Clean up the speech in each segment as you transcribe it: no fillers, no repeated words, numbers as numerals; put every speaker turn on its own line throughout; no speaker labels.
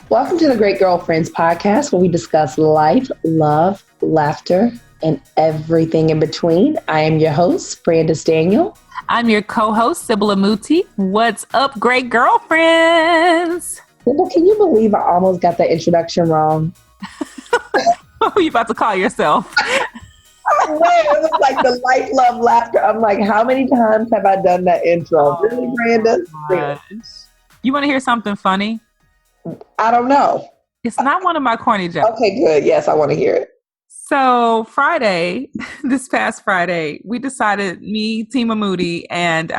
Welcome to the Great Girlfriends podcast, where we discuss life, love, laughter, and everything in between. I am your host, Brandis Daniel.
I'm your co-host, Sybil Amuti. What's up, Great Girlfriends?
Sybil, can you believe I almost got that introduction wrong?
Who are you about to call yourself?
It was like the life, love, laughter. I'm like, how many times have I done that intro? Really, Brandis? Really?
You want to hear something funny?
I don't know.
It's not one of my corny jokes.
Okay, good. Yes, I want to hear it.
So this past Friday, we decided, me, Tima Moody, and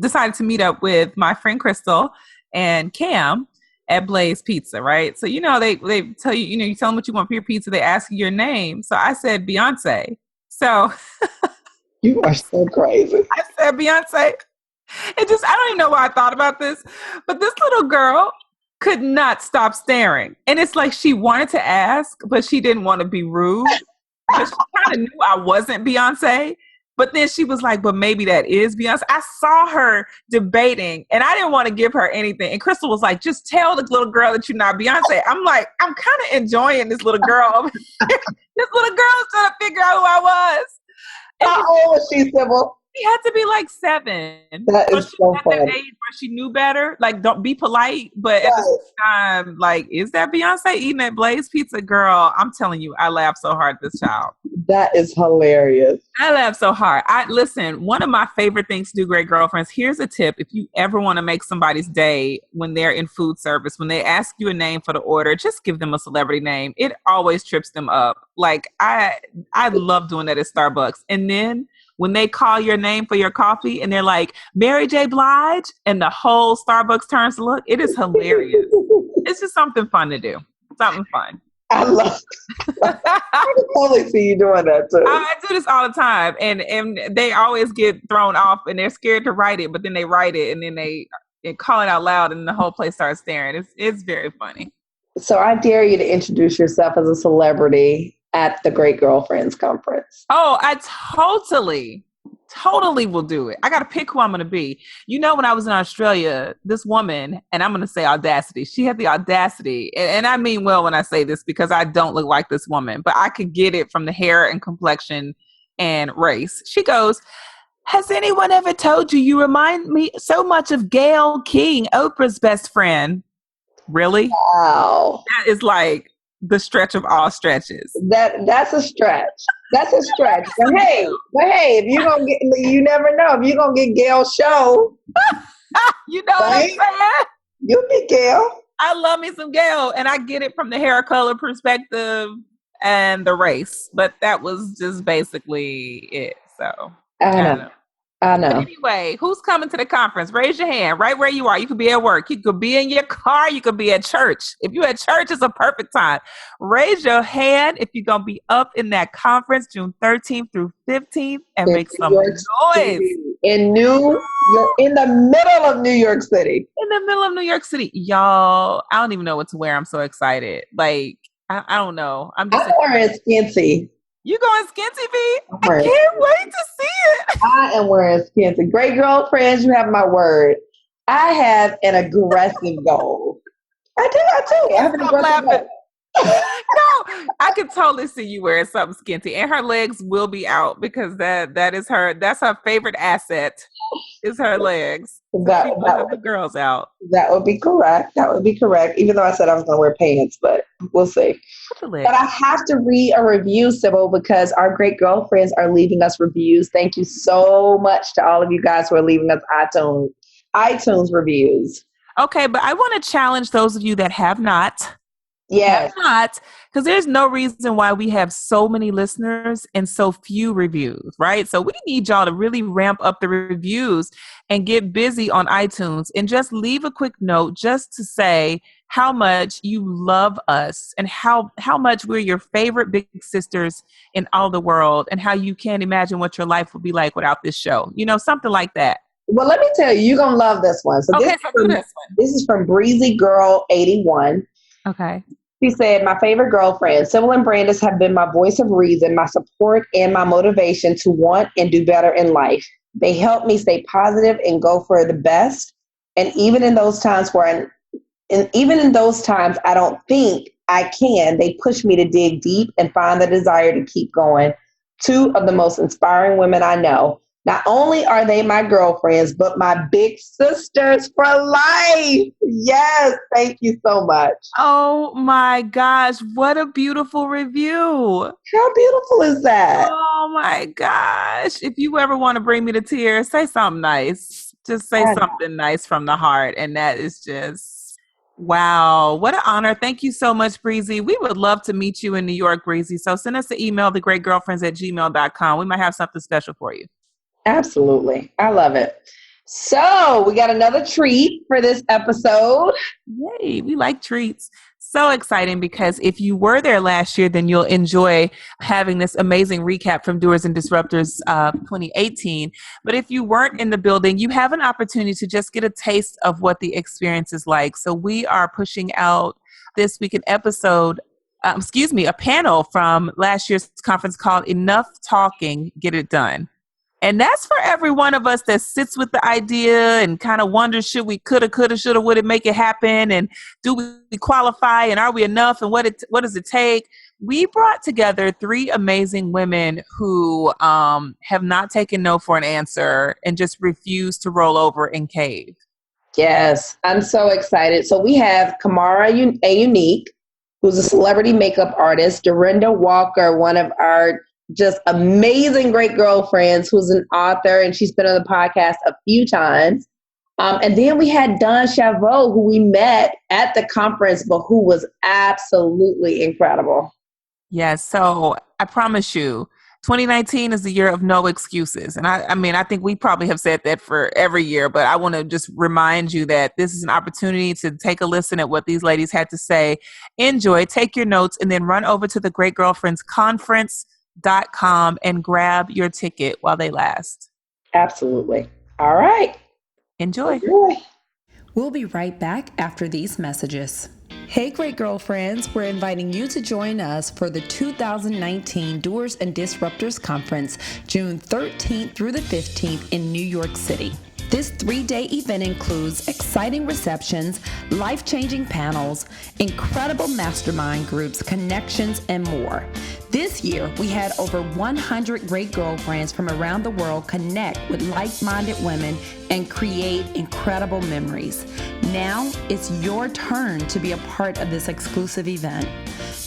decided to meet up with my friend Crystal and Cam at Blaze Pizza, right? So, they tell you, you tell them what you want for your pizza. They ask you your name. So I said Beyonce. So
You are so crazy.
I said Beyonce. I don't even know why I thought about this, but this little girl could not stop staring. And it's like she wanted to ask, but she didn't want to be rude. But she kind of knew I wasn't Beyonce. But then she was like, but maybe that is Beyonce. I saw her debating and I didn't want to give her anything. And Crystal was like, just tell the little girl that you're not Beyonce. I'm like, I'm kind of enjoying this little girl. This little girl is trying to figure out who I was. And
How old was she, Sybil?
she had to be like 7.
That is so
at that
funny.
age where she knew better. Like, don't be polite, but at the same time, like, is that Beyonce eating at Blaze Pizza? Girl, I'm telling you, I laughed so hard at this child.
That is hilarious.
I laughed so hard. Listen, one of my favorite things to do, Great Girlfriends, here's a tip. If you ever want to make somebody's day when they're in food service, when they ask you a name for the order, just give them a celebrity name. It always trips them up. Like, I love doing that at Starbucks. And then when they call your name for your coffee and they're like, Mary J. Blige, and the whole Starbucks turns to look, it is hilarious. It's just something fun to do. Something fun.
I love it. I can totally see you doing that too.
I do this all the time, and they always get thrown off, and they're scared to write it, but then they write it, and then they call it out loud, and the whole place starts staring. It's very funny.
So I dare you to introduce yourself as a celebrity at the Great Girlfriends Conference.
Oh, I totally will do it. I got to pick who I'm going to be. When I was in Australia, this woman, and I'm going to say audacity, she had the audacity, and I mean well when I say this because I don't look like this woman, but I could get it from the hair and complexion and race. She goes, has anyone ever told you you remind me so much of Gayle King, Oprah's best friend? Really?
Wow.
That is like the stretch of all stretches.
That's a stretch. That's a stretch. But hey, if you're gonna get, you never know if you're gonna get Gail's show.
You know what I'm saying?
You'll be Gail.
I love me some Gayle, and I get it from the hair color perspective and the race, but that was just basically it. So
I know.
But anyway, who's coming to the conference? Raise your hand right where you are. You could be at work. You could be in your car. You could be at church. If you're at church, it's a perfect time. Raise your hand if you're going to be up in that conference June 13th through 15th and make some noise.
You're in the middle of New York City.
In the middle of New York City. Y'all, I don't even know what to wear. I'm so excited. Like, I don't know. I'm
wearing skinty.
You going skinty, B? I can't wait to see it.
I am wearing skinty. Great Girlfriends, you have my word. I have an aggressive goal. I do. I have an aggressive goal.
No, I could totally see you wearing something skinty, and her legs will be out because that is her. That's her favorite asset. Is her legs.
That
have the girls out.
That would be correct. Even though I said I was going to wear pants, but we'll see. But I have to read a review, Sybil, because our Great Girlfriends are leaving us reviews. Thank you so much to all of you guys who are leaving us iTunes reviews.
Okay, but I want to challenge those of you that have not.
Yes.
Not, because there's no reason why we have so many listeners and so few reviews, right? So we need y'all to really ramp up the reviews and get busy on iTunes and just leave a quick note just to say how much you love us and how much we're your favorite big sisters in all the world and how you can't imagine what your life would be like without this show. Something like that.
Well, let me tell you, you're going to love this one. So this is from Breezy Girl 81.
Okay.
She said, my favorite girlfriends, Sybil and Brandis, have been my voice of reason, my support, and my motivation to want and do better in life. They help me stay positive and go for the best. And even in those times where and even in those times, I don't think I can. They push me to dig deep and find the desire to keep going. Two of the most inspiring women I know. Not only are they my girlfriends, but my big sisters for life. Yes, thank you so much.
Oh my gosh, what a beautiful review.
How beautiful is that?
Oh my gosh. If you ever want to bring me to tears, say something nice. Just say something nice from the heart. And that is just, wow. What an honor. Thank you so much, Breezy. We would love to meet you in New York, Breezy. So send us an email, thegreatgirlfriends@gmail.com. We might have something special for you.
Absolutely. I love it. So we got another treat for this episode.
Yay, we like treats. So exciting, because if you were there last year, then you'll enjoy having this amazing recap from Doers and Disruptors 2018. But if you weren't in the building, you have an opportunity to just get a taste of what the experience is like. So we are pushing out this week an episode, a panel from last year's conference called Enough Talking, Get It Done. And that's for every one of us that sits with the idea and kind of wonders, should we, coulda, shoulda, woulda, make it happen? And do we qualify? And are we enough? And what does it take? We brought together 3 amazing women who have not taken no for an answer and just refused to roll over and cave.
Yes, I'm so excited. So we have Kamara A. Unique, who's a celebrity makeup artist, Dorinda Walker, one of our just amazing great girlfriends, who's an author, and she's been on the podcast a few times. And then we had Dawn Chavot, who we met at the conference, but who was absolutely incredible.
Yes. So I promise you, 2019 is the year of no excuses. And I think we probably have said that for every year, but I want to just remind you that this is an opportunity to take a listen at what these ladies had to say. Enjoy, take your notes, and then run over to the Great Girlfriends Conference.com and grab your ticket while they last.
Absolutely. All right.
Enjoy.
We'll be right back after these messages. Hey, great girlfriends, we're inviting you to join us for the 2019 Doers and Disruptors Conference, June 13th through the 15th in New York City. This 3-day event includes exciting receptions, life-changing panels, incredible mastermind groups, connections, and more. This year, we had over 100 great girlfriends from around the world connect with like-minded women and create incredible memories. Now, it's your turn to be a part of this exclusive event.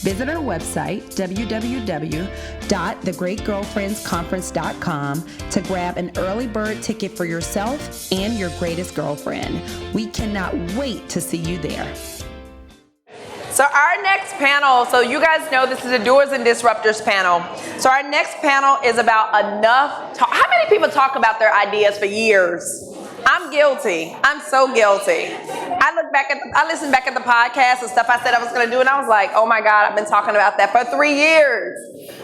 Visit our website, www.thegreatgirlfriendsconference.com, to grab an early bird ticket for yourself and your greatest girlfriend. We cannot wait to see you there.
So our next panel, so you guys know this is a Doers and Disruptors panel. So our next panel is about enough talk. How many people talk about their ideas for years? I'm guilty. I'm so guilty. I listened back at the podcast and stuff I said I was going to do, and I was like, oh my God, I've been talking about that for 3 years.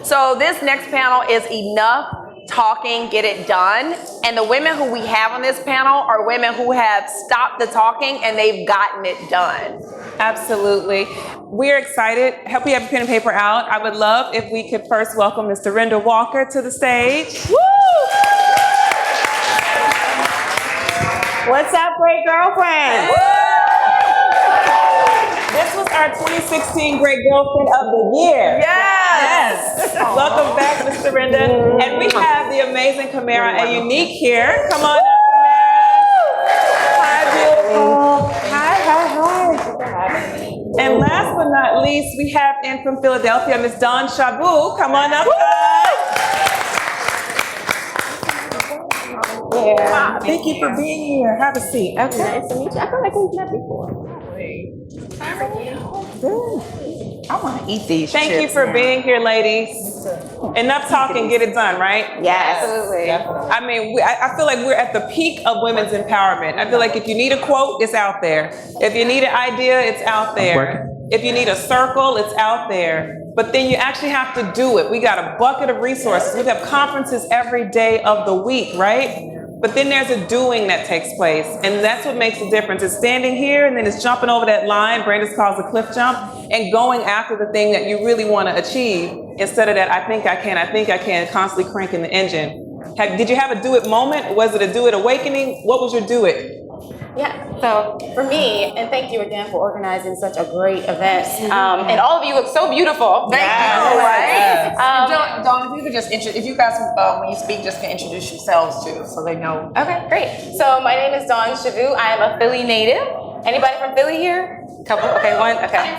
So this next panel is Enough Talking, Get It Done. And the women who we have on this panel are women who have stopped the talking and they've gotten it done.
Absolutely. We're excited. Hope you have your pen and paper out. I would love if we could first welcome Ms. Dorinda Walker to the stage. Woo!
What's up, great girlfriend?
This was our 2016 Great Girlfriend of the Year.
Yes.
Welcome back, Ms. Dorinda. And we have the amazing Kamara A. Unique here. Come on up, Kamara. Hi, beautiful. Hi. And last but not least, we have in from Philadelphia, Ms. Dawn Chavot. Come on up.
Yeah.
Thank you for being here. Have a seat. Okay.
Nice to meet you. I feel like we've met before.
I want to eat these
Thank you for being here, ladies. Enough talking, get it done, right?
Yes.
Absolutely.
I mean, I feel like we're at the peak of women's empowerment. I feel like if you need a quote, it's out there. If you need an idea, it's out there. If you need a circle, it's out there. But then you actually have to do it. We got a bucket of resources. We have conferences every day of the week, right? But then there's a doing that takes place. And that's what makes the difference. It's standing here and then it's jumping over that line, Brandis calls a cliff jump, and going after the thing that you really want to achieve instead of that I think I can, constantly cranking the engine. Did you have a do it moment? Was it a do it awakening? What was your do it?
Yeah, so for me, and thank you again for organizing such a great event. And all of you look so beautiful.
Thank you.
Right?
Dawn, if you could just if you guys, when you speak, just can introduce yourselves too, so they know.
Okay, great. So my name is Dawn Shavu. I am a Philly native. Anybody from Philly here? Couple. Okay, one. Okay.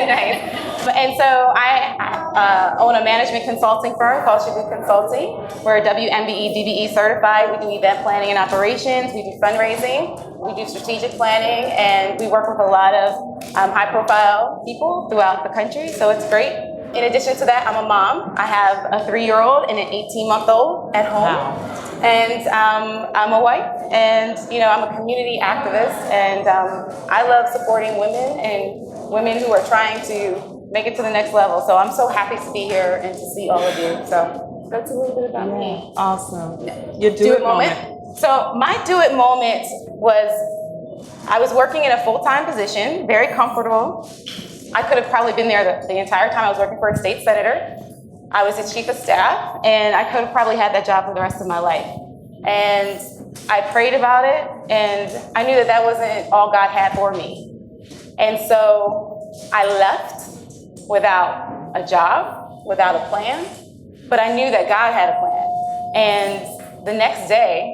Nice. And so I own a management consulting firm called Shavu Consulting. We're WMBE, DBE certified. We do event planning and operations. We do fundraising. We do strategic planning, and we work with a lot of high-profile people throughout the country. So it's great. In addition to that, I'm a mom. I have a 3-year-old and an 18-month-old at home. Wow. And I'm a wife, and I'm a community activist, and I love supporting women and women who are trying to make it to the next level. So I'm so happy to be here and to see all of you. So that's a little bit about me.
Awesome. Your do it moment.
So my do it moment was, I was working in a full-time position, very comfortable. I could have probably been there the entire time. I was working for a state senator. I was the chief of staff, and I could have probably had that job for the rest of my life. And I prayed about it, and I knew that that wasn't all God had for me. And so I left without a job, without a plan, but I knew that God had a plan. And the next day,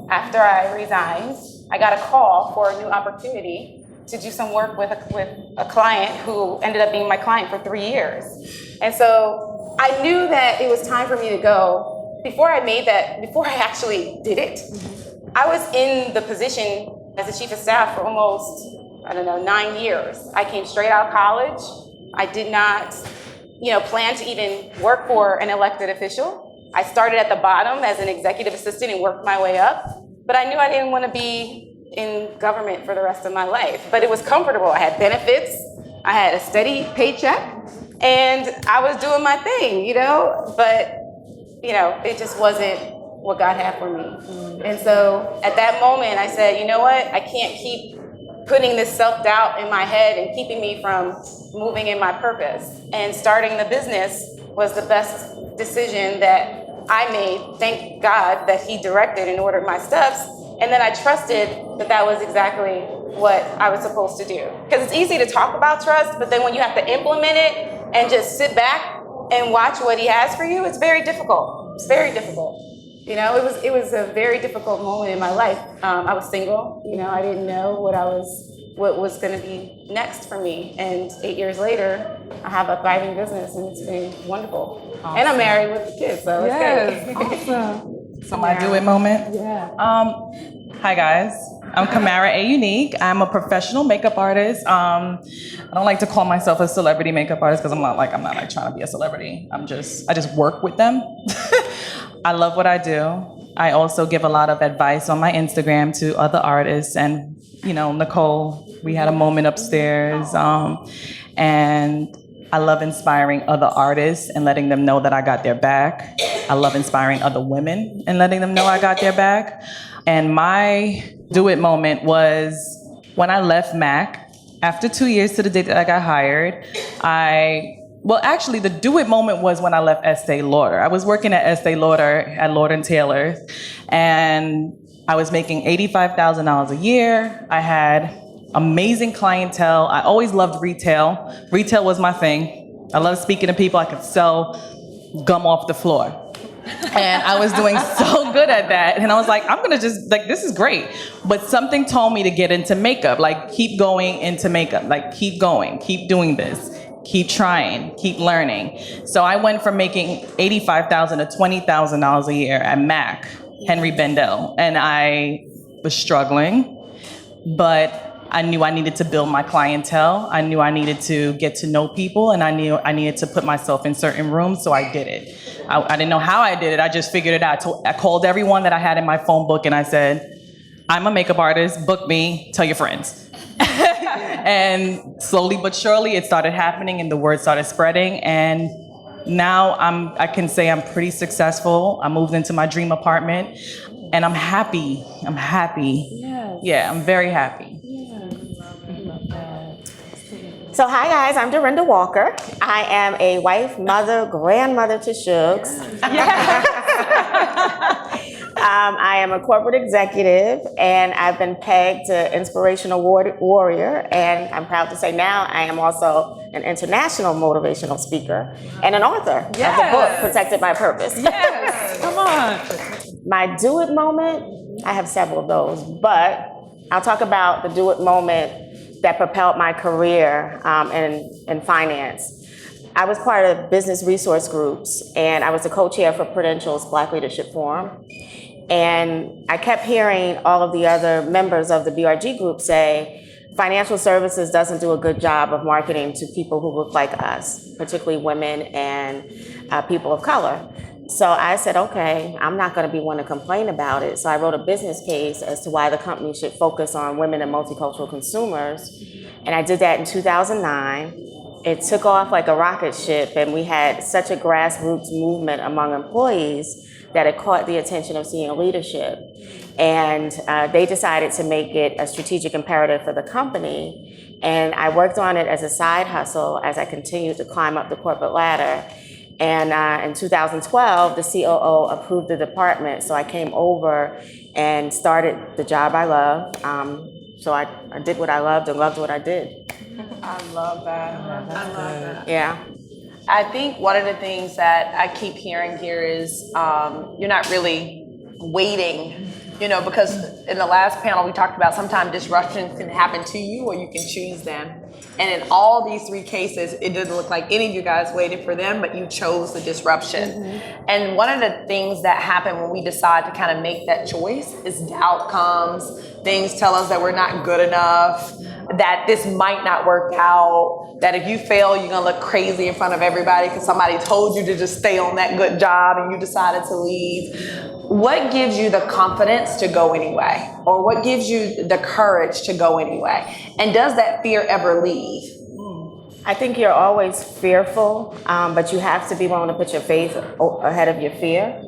after I resigned, I got a call for a new opportunity to do some work with a client who ended up being my client for 3 years. And so I knew that it was time for me to go. Before I actually did it, I was in the position as the chief of staff for almost, 9 years. I came straight out of college. I did not, plan to even work for an elected official. I started at the bottom as an executive assistant and worked my way up. But I knew I didn't want to be in government for the rest of my life. But it was comfortable. I had benefits. I had a steady paycheck. And I was doing my thing, But, it just wasn't what God had for me. And so at that moment, I said, you know what? I can't keep putting this self-doubt in my head and keeping me from moving in my purpose. And starting the business was the best decision that I made. Thank God that He directed and ordered my steps. And then I trusted that that was exactly what I was supposed to do. Because it's easy to talk about trust, but then when you have to implement it and just sit back and watch what He has for you, it's very difficult. It's very difficult. It was a very difficult moment in my life. I was single. I didn't know what was going to be next for me. And 8 years later, I have a thriving business, and it's been wonderful. Awesome. And I'm married with kids, so it's good.
Awesome.
So my do it moment.
Yeah.
Hi guys, I'm Kamara A. Unique. I'm a professional makeup artist. I don't like to call myself a celebrity makeup artist because I'm not like trying to be a celebrity. I just work with them. I love what I do. I also give a lot of advice on my Instagram to other artists, and Nicole, we had a moment upstairs, and I love inspiring other artists and letting them know that I got their back. I love inspiring other women and letting them know I got their back. And my do it moment was when I left MAC. After 2 years to the day that I got hired, the do it moment was when I left Estee Lauder. I was working at Estee Lauder at Lord & Taylor, and I was making $85,000 a year. I had amazing clientele. I always loved retail. Retail was my thing. I love speaking to people. I could sell gum off the floor. And I was doing so good at that. And I was like, I'm gonna just, this is great. But something told me to get into makeup, keep going into makeup, keep going, keep doing this, keep trying, keep learning. So I went from making $85,000 to $20,000 a year at MAC, Henry Bendel. And I was struggling, but I knew I needed to build my clientele. I knew I needed to get to know people, and I knew I needed to put myself in certain rooms, so I did it. I didn't know how I did it. I just figured it out. I called everyone that I had in my phone book, and I said, I'm a makeup artist, book me, tell your friends. And slowly but surely, it started happening, and the word started spreading, and now I can say I'm pretty successful. I moved into my dream apartment, and I'm happy.
Yes.
Yeah, I'm very happy.
So hi guys, I'm Dorinda Walker. I am a wife, mother, grandmother to Shugs. I am a corporate executive, and I've been pegged to inspirational warrior, and I'm proud to say now I am also an international motivational speaker and an author of the book, Protected by Purpose.
Yes, come on.
My do it moment, I have several of those, but I'll talk about the do it moment that propelled my career in finance. I was part of business resource groups, and I was the co-chair for Prudential's Black Leadership Forum. And I kept hearing all of the other members of the BRG group say, financial services doesn't do a good job of marketing to people who look like us, particularly women and people of color. So I said, okay, I'm not gonna be one to complain about it. So I wrote a business case as to why the company should focus on women and multicultural consumers. And I did that in 2009. It took off like a rocket ship, and we had such a grassroots movement among employees that it caught the attention of senior leadership. And they decided to make it a strategic imperative for the company. And I worked on it as a side hustle as I continued to climb up the corporate ladder. And in 2012, the COO approved the department. So I came over and started the job I love. So I did what I loved and loved what I did.
I love that. I love that.
Yeah.
I think one of the things that I keep hearing here is you're not really waiting, because in the last panel we talked about sometimes disruptions can happen to you or you can choose them. And in all these three cases, it didn't look like any of you guys waited for them, but you chose the disruption. Mm-hmm. And one of the things that happen when we decide to kind of make that choice is doubt comes, things tell us that we're not good enough, that this might not work out, that if you fail, you're gonna look crazy in front of everybody because somebody told you to just stay on that good job and you decided to leave. What gives you the confidence to go anyway? Or what gives you the courage to go anyway? And does that fear ever leave?
I think you're always fearful, but you have to be willing to put your faith ahead of your fear.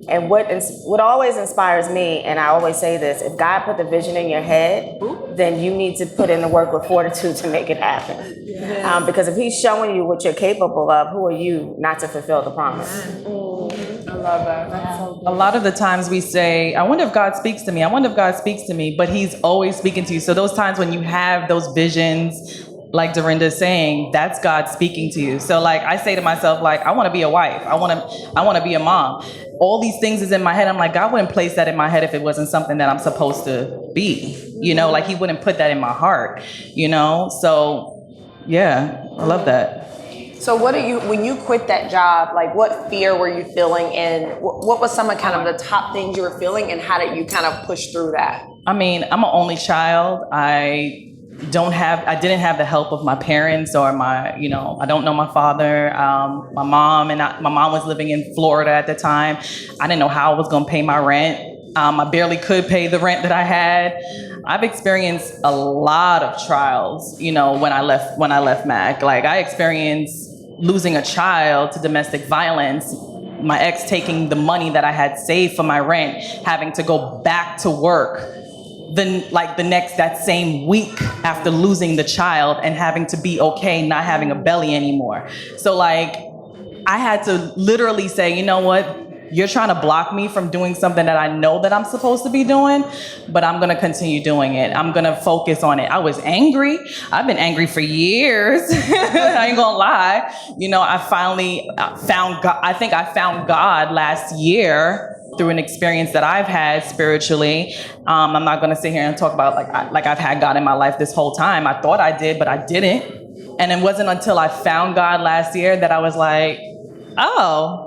And what always inspires me, and I always say this, if God put the vision in your head, then you need to put in the work with fortitude to make it happen. Yeah. Because if he's showing you what you're capable of, who are you not to fulfill the promise?
I love that.
A lot of the times we say, I wonder if God speaks to me. I wonder if God speaks to me, but he's always speaking to you. So those times when you have those visions, like Dorinda is saying, that's God speaking to you. So like I say to myself, like, I want to be a wife. I want to be a mom. All these things is in my head. I'm like, God wouldn't place that in my head if it wasn't something that I'm supposed to be, like he wouldn't put that in my heart, So yeah, I love that.
So when you quit that job, like what fear were you feeling, and what was some of kind of the top things you were feeling, and how did you kind of push through that?
I mean, I'm an only child. I didn't have the help of my parents or I don't know my father. My mom was living in Florida at the time. I didn't know how I was going to pay my rent. I barely could pay the rent that I had. I've experienced a lot of trials, when I left MAC. Like I experienced losing a child to domestic violence, my ex taking the money that I had saved for my rent, having to go back to work that same week after losing the child and having to be okay, not having a belly anymore. So like, I had to literally say, you know what? You're trying to block me from doing something that I know that I'm supposed to be doing, but I'm going to continue doing it. I'm going to focus on it. I was angry. I've been angry for years. I ain't going to lie. I finally found God. I think I found God last year through an experience that I've had spiritually. I'm not going to sit here and talk about like I've had God in my life this whole time. I thought I did, but I didn't. And it wasn't until I found God last year that I was like, oh,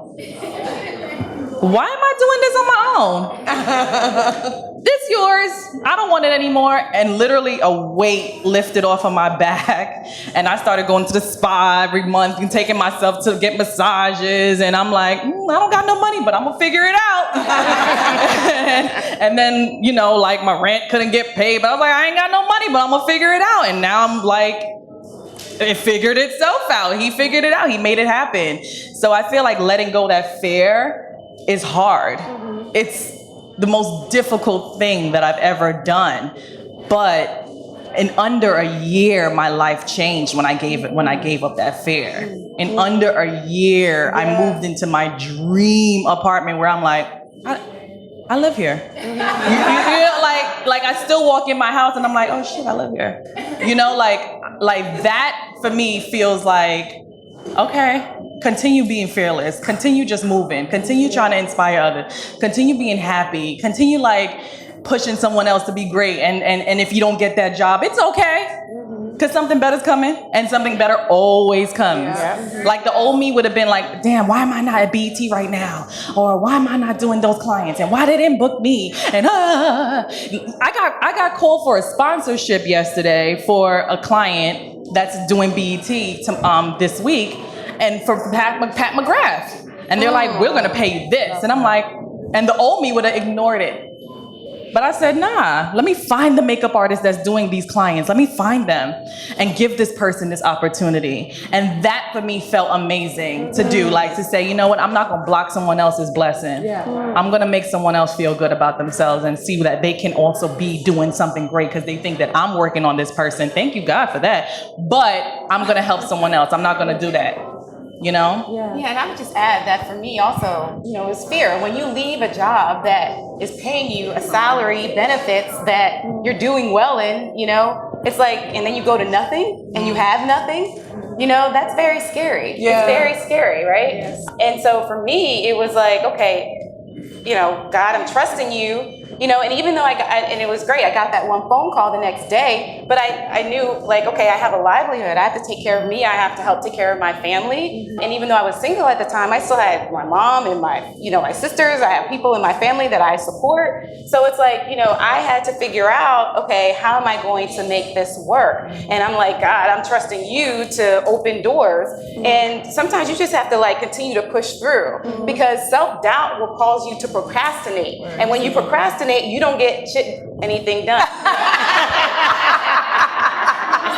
why am I doing this on my own? This yours. I don't want it anymore. And literally a weight lifted off of my back. And I started going to the spa every month and taking myself to get massages. And I'm like, I don't got no money, but I'm going to figure it out. and then, like my rent couldn't get paid. But I was like, I ain't got no money, but I'm going to figure it out. And now I'm like, it figured itself out. He figured it out. He made it happen. So I feel like letting go of that fear is hard. Mm-hmm. It's the most difficult thing that I've ever done. But in under a year, my life changed when I gave up that fear. In under a year, I moved into my dream apartment where I'm like, I I live here. You know, like I still walk in my house and I'm like, oh shit, I live here. You know, like that for me feels like, okay, continue being fearless, continue just moving, continue trying to inspire others, continue being happy, continue like pushing someone else to be great. And if you don't get that job, it's okay. Because something better's coming, and something better always comes. Yeah. Like the old me would have been like, damn, why am I not at BET right now? Or why am I not doing those clients? And why they didn't book me? And I got called for a sponsorship yesterday for a client that's doing BET this week, and for Pat McGrath. And they're like, we're gonna pay you this. And I'm like, and the old me would have ignored it. But I said, nah, let me find the makeup artist that's doing these clients. Let me find them and give this person this opportunity. And that for me felt amazing to do, like to say, you know what, I'm not gonna block someone else's blessing. Yeah. I'm gonna make someone else feel good about themselves and see that they can also be doing something great because they think that I'm working on this person. Thank you, God, for that. But I'm gonna help someone else. I'm not gonna do that. You know?
Yeah, and I would just add that for me also, you know, is fear. When you leave a job that is paying you a salary, benefits that you're doing well in, you know, it's like, and then you go to nothing and you have nothing, you know, that's very scary. Yeah. It's very scary, right? Yes. And so for me, it was like, okay, you know, God, I'm trusting you. You know, and even though and it was great, I got that one phone call the next day, but I knew like, okay, I have a livelihood. I have to take care of me. I have to help take care of my family. And even though I was single at the time, I still had my mom and my sisters. I have people in my family that I support. So it's like, you know, I had to figure out, okay, how am I going to make this work? And I'm like, God, I'm trusting you to open doors. And sometimes you just have to like continue to push through because self-doubt will cause you to procrastinate. And when you procrastinate, you don't get anything done.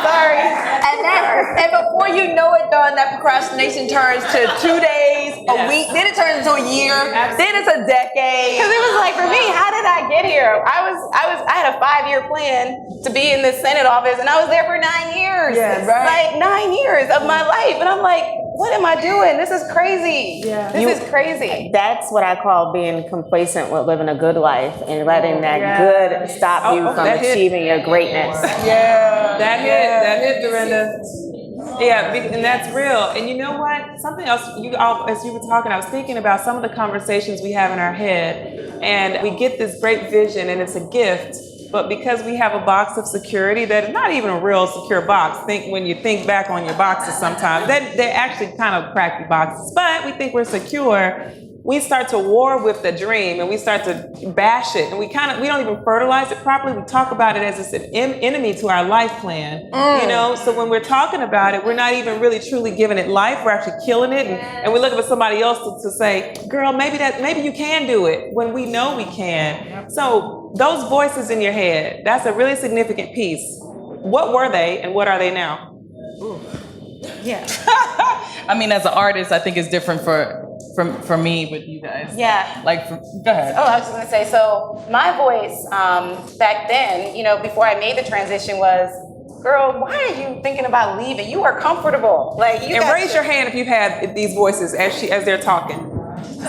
Sorry.
And before you know it, Dawn, that procrastination turns to 2 days, a week, then it turns into a year, then it's a decade.
Because it was like, for me, how did I get here? I had a 5-year plan to be in the Senate office, and I was there for 9 years. Yes, right. Like 9 years of my life. And I'm like, what am I doing? This is crazy. Yeah. This is crazy.
That's what I call being complacent with living a good life and letting that good stop you from achieving your greatness.
Yeah. That hit, Dorinda. Yeah, and that's real. And you know what? Something else, as you were talking, I was thinking about some of the conversations we have in our head, and we get this great vision, and it's a gift. But because we have a box of security that is not even a real secure box, when you think back on your boxes sometimes, they're actually kind of crappy boxes, but we think we're secure. We start to war with the dream and we start to bash it, and we don't even fertilize it properly. We talk about it as it's an enemy to our life plan, you know? So when we're talking about it, we're not even really truly giving it life. We're actually killing it. And we're looking for somebody else to say, girl, maybe you can do it, when we know we can. So those voices in your head, that's a really significant piece. What were they and what are they now?
Ooh. Yeah. I mean, as an artist, I think it's different for me with you guys.
Yeah.
Like, go ahead.
Oh, I was just gonna say, so my voice back then, you know, before I made the transition was, girl, why are you thinking about leaving? You are comfortable. Like, you.
And raise your hand if you've had these voices as they're talking.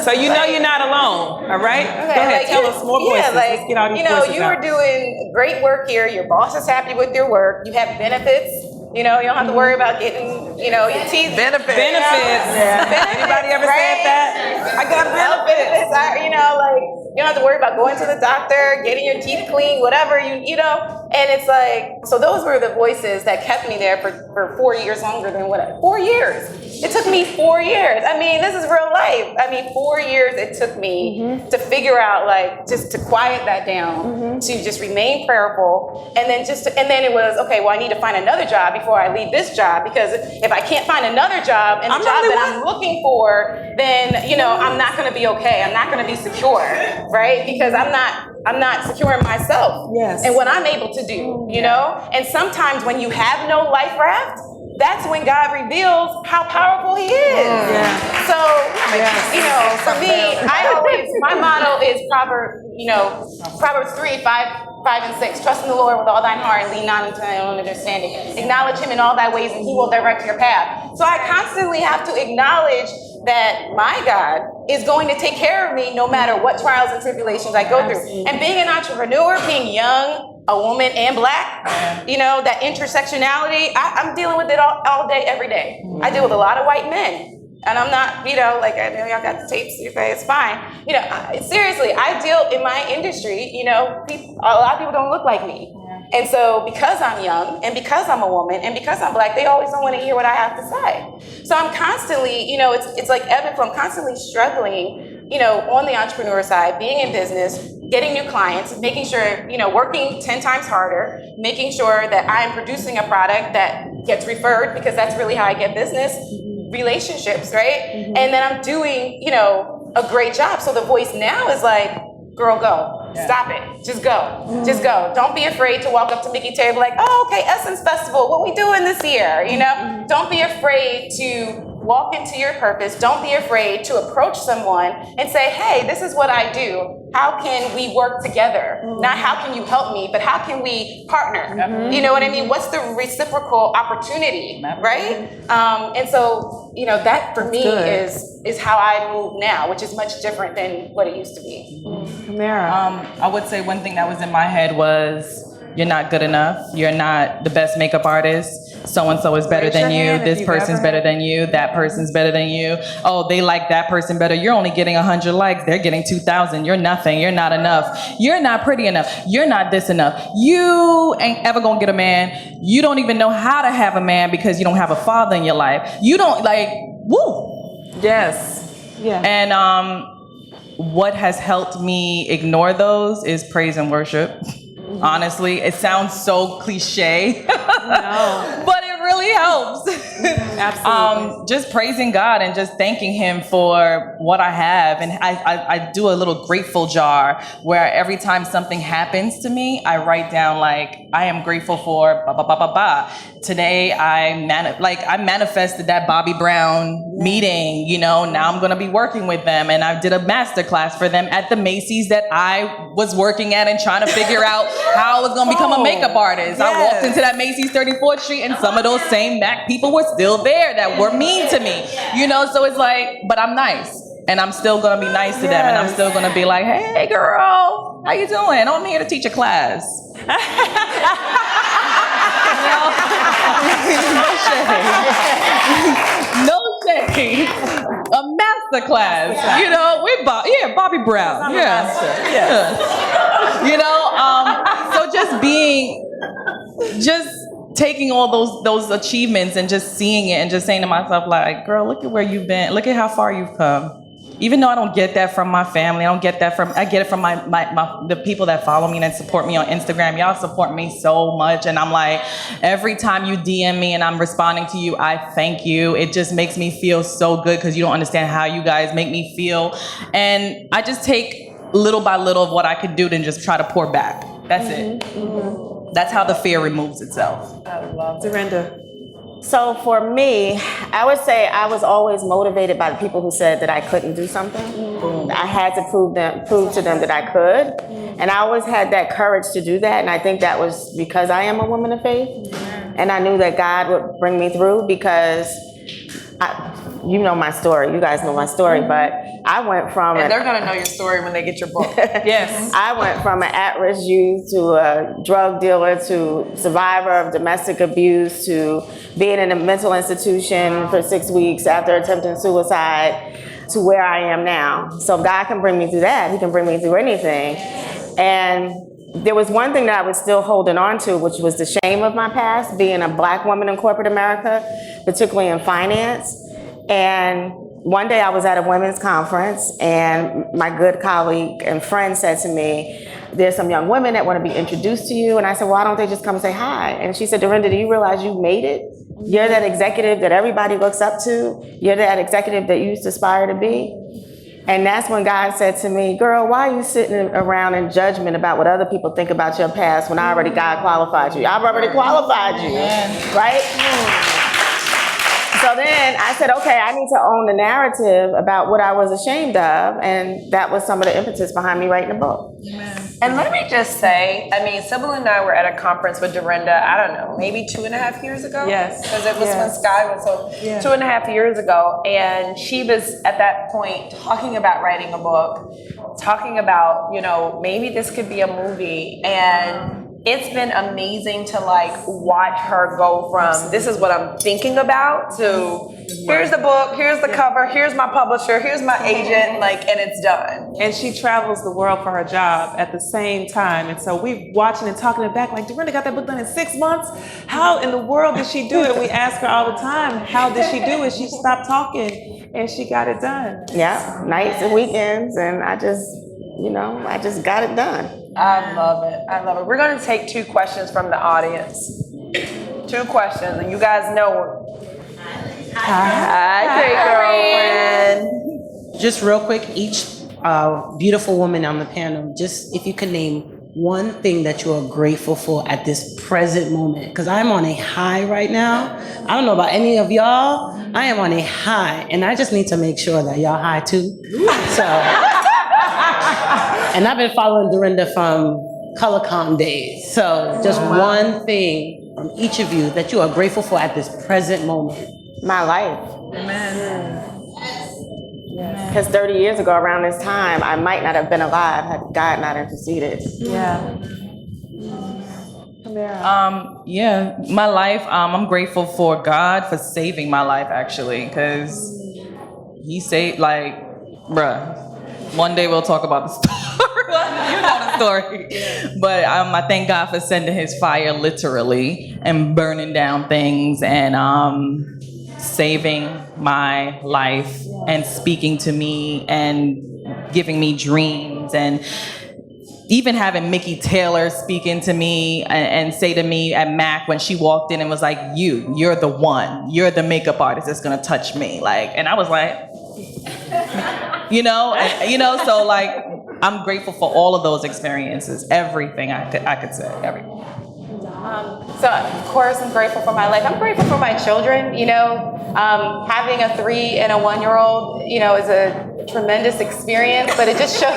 So you know you're not alone, all right? Okay, go ahead, tell us more voices.
Like,
let's get all these voices
you are doing great work here. Your boss is happy with your work. You have benefits. You know, you don't have to worry about getting, you know, your teeth.
Benefits. Anybody ever said that? I got benefits.
You know, like, you don't have to worry about going to the doctor, getting your teeth cleaned, whatever, you know. And it's like, so those were the voices that kept me there for 4 years longer than 4 years. It took me 4 years. I mean, this is real life. I mean, 4 years it took me to figure out, like, just to quiet that down, to just remain prayerful. And then it was, okay, well, I need to find another job before I leave this job, because if I can't find another job and the job that I'm looking for, then, you know, I'm not going to be okay. I'm not going to be secure, right? Because I'm not secure in myself and what I'm able to do, you know? And sometimes when you have no life raft, that's when God reveals how powerful He is. So, you know, for me, my motto is Proverbs 3, 5 and 6. Trust in the Lord with all thine heart and lean not into thine own understanding. Acknowledge Him in all thy ways and He will direct your path. So I constantly have to acknowledge that my God is going to take care of me no matter what trials and tribulations I go through. And being an entrepreneur, being young, a woman and black, you know, that intersectionality, I'm dealing with it all day, every day. I deal with a lot of white men. And I'm not, you know, like, I know y'all got the tapes, you say it's fine. You know, seriously, I deal in my industry, you know, a lot of people don't look like me. And so because I'm young and because I'm a woman and because I'm black, they always don't want to hear what I have to say. So I'm constantly, you know, it's like ebb and flow. I'm constantly struggling, you know, on the entrepreneur side, being in business, getting new clients, making sure, you know, working 10 times harder, making sure that I'm producing a product that gets referred, because that's really how I get business, relationships, right? And then I'm doing, you know, a great job. So the voice now is like, girl, go. Stop it. Just go. Just go. Don't be afraid to walk up to Mickey Taylor like, oh, okay, Essence Festival, what we doing this year? You know, don't be afraid to walk into your purpose. Don't be afraid to approach someone and say, hey, this is what I do. How can we work together? Not how can you help me, but how can we partner? You know what I mean? What's the reciprocal opportunity, right? And so, you know, that for me is how I move now, which is much different than what it used to be.
Kamara. I would say one thing that was in my head was, you're not good enough. You're not the best makeup artist. So-and-so is better than you. This person's better than you. That person's better than you. Oh, they like that person better. You're only getting 100 likes. They're getting 2,000. You're nothing. You're not enough. You're not pretty enough. You're not this enough. You ain't ever gonna get a man. You don't even know how to have a man because you don't have a father in your life. You don't woo.
Yes. Yeah.
And what has helped me ignore those is praise and worship. Honestly, it sounds so cliche, but it really helps.
Absolutely.
Just praising God and just thanking Him for what I have. And I do a little grateful jar where every time something happens to me, I write down like, I am grateful for ba ba ba ba ba. Today I manifested that Bobby Brown meeting, you know, now I'm gonna be working with them. And I did a masterclass for them at the Macy's that I was working at and trying to figure out how I was gonna become a makeup artist. I walked into that Macy's 34th Street and some of those same Mac people were still there that were mean to me, you know? So it's like, but I'm nice and I'm still gonna be nice to them and I'm still gonna be like, hey girl, how you doing? I'm here to teach a class. No shade. A master class. You know, Bobby Brown. Yeah. You know, so just taking all those achievements and just seeing it and just saying to myself, like, girl, look at where you've been. Look at how far you've come. Even though I don't get that from my family, I get it from the people that follow me and support me on Instagram. Y'all support me so much. And I'm like, every time you DM me and I'm responding to you, I thank you. It just makes me feel so good because you don't understand how you guys make me feel. And I just take little by little of what I could do and just try to pour back. That's it. That's how the fear removes itself.
I love it. Dorinda.
So for me, I would say I was always motivated by the people who said that I couldn't do something. I had to prove to them that I could. And I always had that courage to do that. And I think that was because I am a woman of faith. And I knew that God would bring me through because you know my story. You guys know my story, but I went from
they're gonna know your story when they get your book.
Yes.
I went from an at-risk youth to a drug dealer to survivor of domestic abuse to being in a mental institution for 6 weeks after attempting suicide to where I am now. So if God can bring me through that, He can bring me through anything. And there was one thing that I was still holding on to, which was the shame of my past, being a Black woman in corporate America, particularly in finance. And one day I was at a women's conference and my good colleague and friend said to me, there's some young women that want to be introduced to you. And I said, why don't they just come say hi? And she said, Dorinda, do you realize you made it? You're that executive that everybody looks up to. You're that executive that you used to aspire to be. And that's when God said to me, girl, why are you sitting around in judgment about what other people think about your past when God qualified you? I've already qualified you, right? So So then I said, okay, I need to own the narrative about what I was ashamed of. And that was some of the impetus behind me writing the book.
And let me just say, I mean, Sybil and I were at a conference with Dorinda, I don't know, maybe 2.5 years ago?
Yes.
Because it was when Sky was, so 2.5 years ago. And she was at that point talking about writing a book, talking about, you know, maybe this could be a movie. And it's been amazing to like watch her go from this is what I'm thinking about to here's the book, here's the cover, here's my publisher, here's my agent, like, and it's done.
And she travels the world for her job at the same time. And so we watching and talking it back like, Dorinda got that book done in 6 months? How in the world did she do it? We ask her all the time, how did she do it? She stopped talking and she got it done.
Yeah, nights and weekends. And I just got it done.
I love it. I love it. We're going to take 2 questions from the audience. 2 questions. And you guys know. Hi, great girlfriend.
Just real quick, each beautiful woman on the panel, just if you could name one thing that you are grateful for at this present moment. Because I'm on a high right now. I don't know about any of y'all. I am on a high. And I just need to make sure that y'all high too. So. And I've been following Dorinda from ColorCom days. So just one thing from each of you that you are grateful for at this present moment.
My life.
Amen.
Because 30 years ago around this time, I might not have been alive had God not interceded.
Yeah.
Yeah, my life, I'm grateful for God for saving my life, actually, because he saved, like, bruh, one day we'll talk about the story. You know the story. But I thank God for sending his fire literally and burning down things and saving my life and speaking to me and giving me dreams and even having Mickey Taylor speaking to me and say to me at MAC when she walked in and was like, you're the one, you're the makeup artist that's gonna touch me. Like, and I was like, so like, I'm grateful for all of those experiences, everything I could say, everything.
So of course I'm grateful for my life. I'm grateful for my children. Having a 3 and a 1-year-old, is a tremendous experience, but it just shows.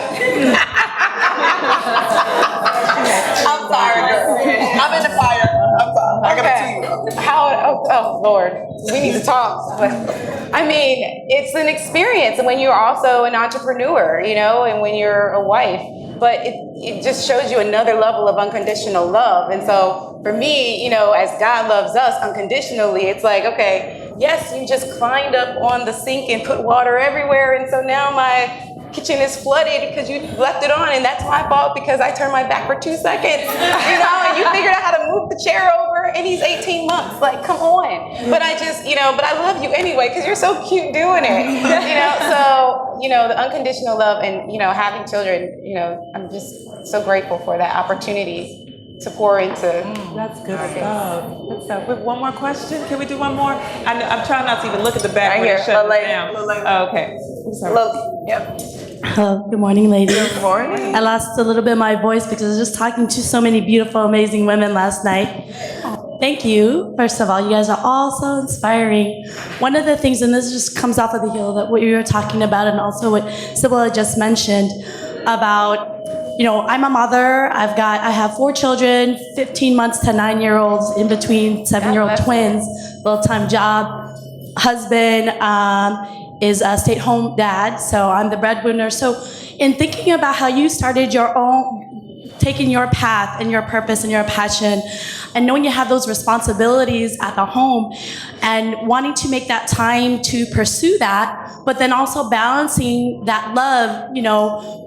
I'm sorry, girl. I'm in the fire. I'm sorry. I got a 2-year-old. Oh, Lord. We need to talk. But, I mean, it's an experience when you're also an entrepreneur, and when you're a wife. But it just shows you another level of unconditional love. And so for me, as God loves us unconditionally, it's like, okay, yes, you just climbed up on the sink and put water everywhere. And so now my kitchen is flooded because you left it on, and that's my fault because I turned my back for 2 seconds, and you figured out how to move the chair over, and he's 18 months, like, come on. But I just, but I love you anyway because you're so cute doing it, so, the unconditional love and, having children, I'm just so grateful for that opportunity to pour into.
That's good stuff. Good stuff. We have one more question. Can we do one more? I'm trying not to even look at the back.
Right here.
Shut it down. Oh, okay.
Yep.
Hello, good morning, ladies.
Good morning.
I lost a little bit of my voice because I was just talking to so many beautiful, amazing women last night. Thank you. First of all, you guys are all so inspiring. One of the things, and this just comes off of the heel that what you were talking about, and also what Sybil just mentioned about, I'm a mother. I have 4 children, 15 months to 9-year-olds, in between 7-year-old twins, full-time job. Husband is a stay-at-home dad, so I'm the breadwinner. So in thinking about how you started your own, taking your path and your purpose and your passion, and knowing you have those responsibilities at the home and wanting to make that time to pursue that, but then also balancing that love,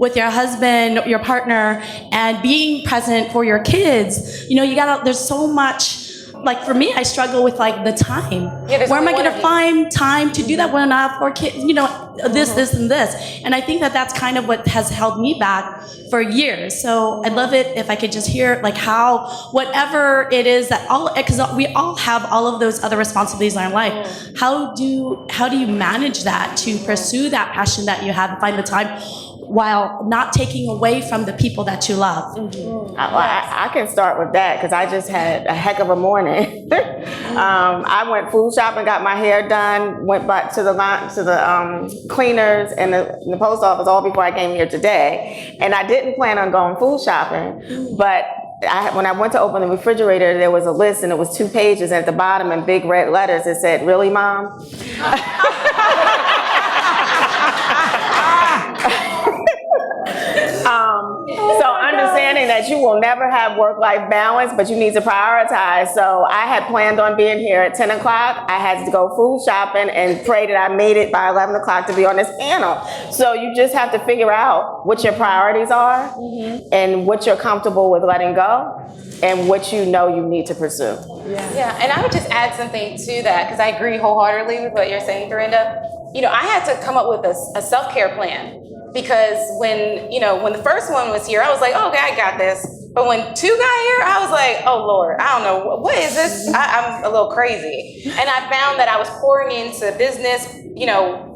with your husband, your partner, and being present for your kids. There's so much. Like for me, I struggle with like the time. Where am I going to find time to do that when I have 4 kids? This, and this. And I think that that's kind of what has held me back for years. So I'd love it if I could just hear like how, whatever it is that because we all have all of those other responsibilities in our life. How do you manage that to pursue that passion that you have and find the time while not taking away from the people that you love.
I can start with that because I just had a heck of a morning. I went food shopping, got my hair done, went back to the cleaners and the post office all before I came here today. And I didn't plan on going food shopping, but when I went to open the refrigerator, there was a list and it was 2 pages. And at the bottom in big red letters, it said, "Really, Mom?" So understanding that you will never have work-life balance, but you need to prioritize. So I had planned on being here at 10 o'clock. I had to go food shopping and pray that I made it by 11 o'clock to be on this panel. So you just have to figure out what your priorities are and what you're comfortable with letting go and what you know you need to pursue.
Yeah, and I would just add something to that because I agree wholeheartedly with what you're saying, Dorinda. You know, I had to come up with a self-care plan. Because when the first one was here, I was like, oh, okay, I got this. But when 2 got here, I was like, oh, Lord, I don't know. What is this? I'm a little crazy. And I found that I was pouring into business,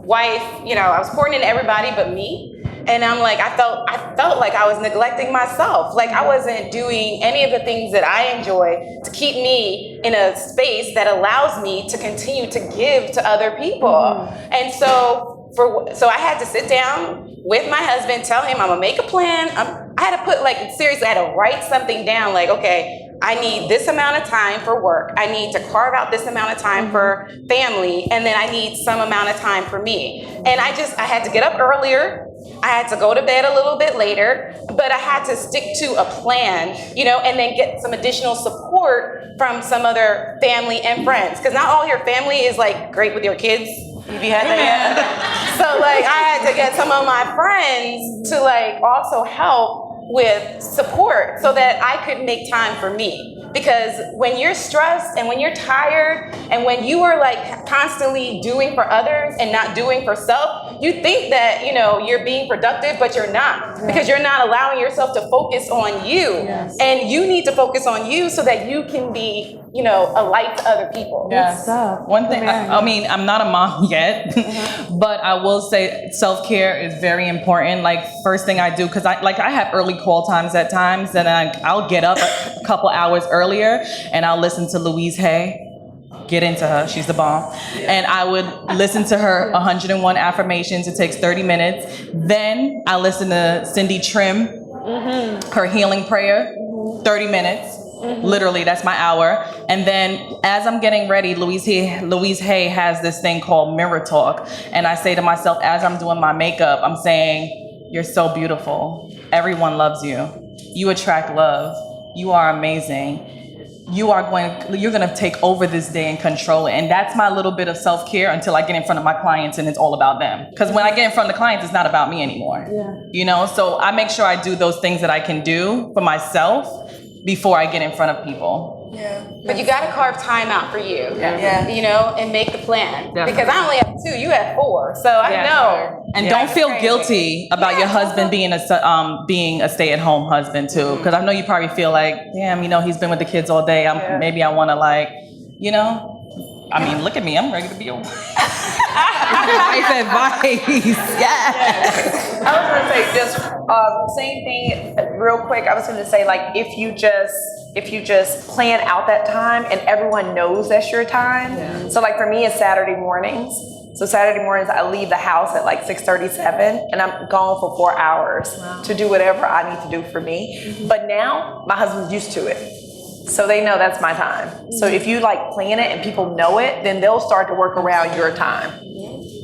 wife, I was pouring into everybody but me. And I'm like, I felt like I was neglecting myself. Like I wasn't doing any of the things that I enjoy to keep me in a space that allows me to continue to give to other people. And so I had to sit down with my husband, tell him I'm gonna make a plan. I had to put seriously, I had to write something down like, okay, I need this amount of time for work. I need to carve out this amount of time for family. And then I need some amount of time for me. And I had to get up earlier. I had to go to bed a little bit later, but I had to stick to a plan, and then get some additional support from some other family and friends. Because not all your family is great with your kids. Have you had that yet? So I had to get some of my friends to also help with support so that I could make time for me. Because when you're stressed and when you're tired and when you are constantly doing for others and not doing for self, you think that, you're being productive, but you're not. Because you're not allowing yourself to focus on you. Yes. And you need to focus on you so that you can be, a light to other people.
Yes. One thing, I mean, I'm not a mom yet, but I will say self-care is very important. First thing I do, because I have early call times at times, and I'll get up a couple hours earlier and I'll listen to Louise Hay. Get into her, she's the bomb. And I would listen to her 101 affirmations. It takes 30 minutes. Then I listen to Cindy Trim, her healing prayer, 30 minutes. Literally, that's my hour. And then as I'm getting ready, Louise Hay has this thing called Mirror Talk. And I say to myself, as I'm doing my makeup, I'm saying, you're so beautiful. Everyone loves you. You attract love. You are amazing. You're going to take over this day and control it. And that's my little bit of self-care until I get in front of my clients and it's all about them. Because when I get in front of the clients, it's not about me anymore. So I make sure I do those things that I can do for myself before I get in front of people.
But you got to carve time out for you, and make the plan. Definitely. Because I only have 2, you have 4, so I know.
And don't feel guilty about your husband being a stay-at-home husband too, because I know you probably feel like, damn, he's been with the kids all day. Maybe I want to I mean, look at me, I'm ready to be a wife. Life advice, yes.
I was gonna say just same thing real quick. I was gonna say if you just plan out that time and everyone knows that's your time. So for me, it's Saturday mornings. So Saturday mornings, I leave the house at 6:37 and I'm gone for 4 hours to do whatever I need to do for me. But now my husband's used to it. So they know that's my time. So if you plan it and people know it, then they'll start to work around your time.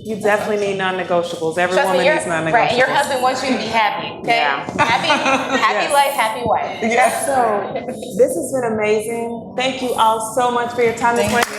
You definitely need non-negotiables. Every woman needs non-negotiables.
Right, and your husband wants you to be happy, okay?
Yeah.
Happy life, happy wife.
So this has been amazing. Thank you all so much for your time this morning.